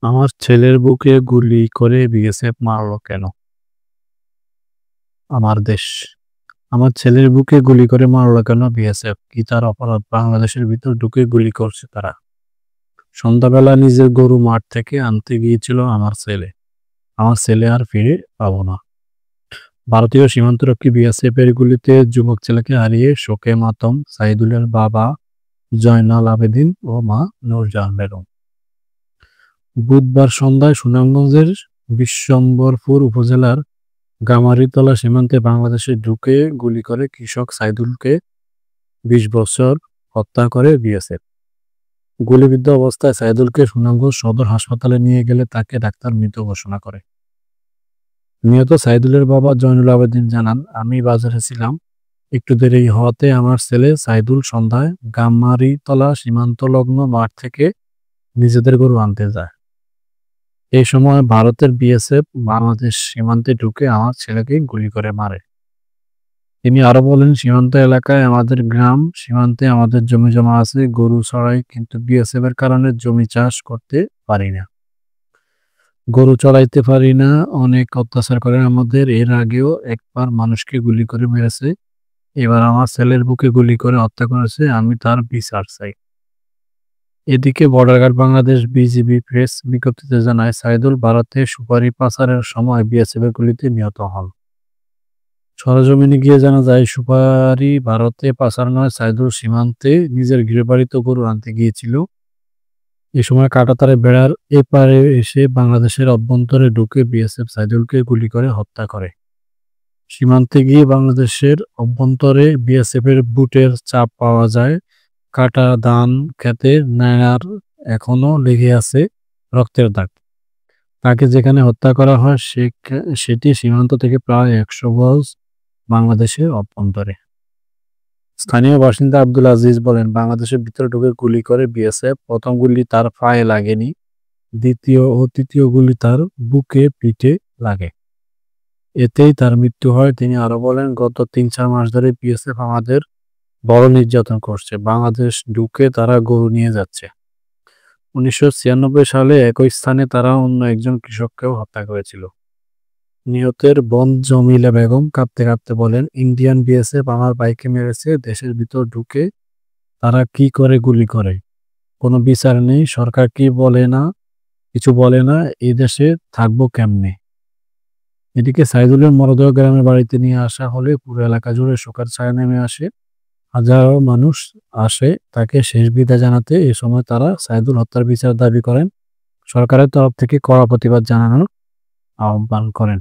আমার ছেলের বুকে গুলি করে বিএসএফ মারলো কেন? আমার দেশ। আমার ছেলের বুকে গুলি করে মারলো কেন বিএসএফ? কি তার অপরাধ? বাংলাদেশের ভিতর ঢুকে গুলি করছে তারা। সন্ধ্যাবেলা নিজের গরু মাঠ থেকে আনতে গিয়েছিল আমার ছেলে। আমার ছেলে আর ফিরে পাবো না। ভারতীয় সীমান্তরক্ষী বিএসএফ এর গুলিতে যুবক ছেলেকে হারিয়ে শোকে মাতম সাইদুলের বাবা জয়নাল আবেদিন ও মা নূরজাহান বেগম। বুধবার সন্ধ্যায় সুনামগঞ্জের বিশ্বম্বরপুর উপজেলার গামারিতলা সীমান্তে বাংলাদেশে ঢুকে গুলি করে কৃষক সাইদুলকে ২০ বছর হত্যা করে বিএসএফ। গুলিবিদ্ধ অবস্থায় সাইদুলকে সুনামগঞ্জ সদর হাসপাতালে নিয়ে গেলে তাকে ডাক্তার মৃত ঘোষণা করে। নিহত সাইদুলের বাবা জয়নুল আবেদিন জানান, আমি বাজারে ছিলাম। একটু দেরি হওয়াতে আমার ছেলে সাইদুল সন্ধ্যায় গামারিতলা সীমান্তলগ্ন মাঠ থেকে নিজেদের গরু আনতে যায়। এই সময় ভারতের বিএসএফ বাংলাদেশ সীমান্তে ঢুকে আমার ছেলেকে গুলি করে মারে। তিনি আরো বলেন, সীমান্ত এলাকায় আমাদের গ্রাম, সীমান্তে আমাদের জমি জমা আছে, গরু চড়াই, কিন্তু বিএসএফ এর কারণে জমি চাষ করতে পারি না, গরু চড়াইতে পারি না। অনেক অত্যাচার করে আমাদের। এর আগেও একবার মানুষকে গুলি করে মেরেছে, এবার আমার ছেলের বুকে গুলি করে হত্যা করেছে। আমি তার বিচার চাই। এদিকে border guard Bangladesh BGB press বিজ্ঞপ্তিতে জানায়, সাইদুল ভারতে সুপারি পাচারের সময় বিএসএফ এর গুলিতে নিহত হন। সরেজমিনে গিয়ে জানা যায়, সুপারি ভারতে পাচার নয়, সাইদুল সীমান্তে নিজের গৃহবাড়িতে গরু আনতে গিয়েছিল। এ সময় কাঁটাতারে বেড়ার এপারে এসে বাংলাদেশের অভ্যন্তরে ঢুকে বিএসএফ সাইদুলকে গুলি করে হত্যা করে। সীমান্তে গিয়ে বাংলাদেশের অভ্যন্তরে বিএসএফ এর বুটের চাপ পাওয়া যায়। কাটা ধান খেতে নায়ার এখনো লেগে আছে রক্তের দাগ। তাকে যেখানে হত্যা করা হয় সেটি সীমান্ত থেকে প্রায় ১০০ গজ বাংলাদেশের অভ্যন্তরে। স্থানীয় বাসিন্দা আব্দুল আজিজ বলেন, বাংলাদেশের ভিতরে ঢুকে গুলি করে বিএসএফ। প্রথম গুলি তার পায়ে লাগেনি, দ্বিতীয় ও তৃতীয় গুলি তার বুকে পিঠে লাগে, এতেই তার মৃত্যু হয়। তিনি আরো বলেন, গত ৩-৪ মাস ধরে বিএসএফ আমাদের বড় নির্যাতন করছে। বাংলাদেশ ঢুকে তারা গরু নিয়ে যাচ্ছে। ১৯৯৬ সালে একই স্থানে তারা অন্য একজন কৃষককেও হত্যা করেছিল। নিহতের বোন জমিলা বেগম কাঁদতে কাঁদতে বলেন, ইন্ডিয়ান বিএসএফ আমার ভাইকে মেরেছে। দেশের ভিতর ঢুকে তারা কি করে গুলি করে, কোনো বিচার নেই। সরকার কি বলে না, কিছু বলে না। এই দেশে থাকবো কেমনে? এদিকে সাইদুলের মরদেহ গ্রামের বাড়িতে নিয়ে আসা হলে পুরো এলাকা জুড়ে শোকের ছায়া নেমে আসে। হাজারো মানুষ আসে তাকে শেষ বিদায় জানাতে। এ সময় তারা সাইদুল হত্যার বিচার দাবি করেন। সরকারের তরফ থেকে কড়া প্রতিবাদ জানানোর আহ্বান করেন।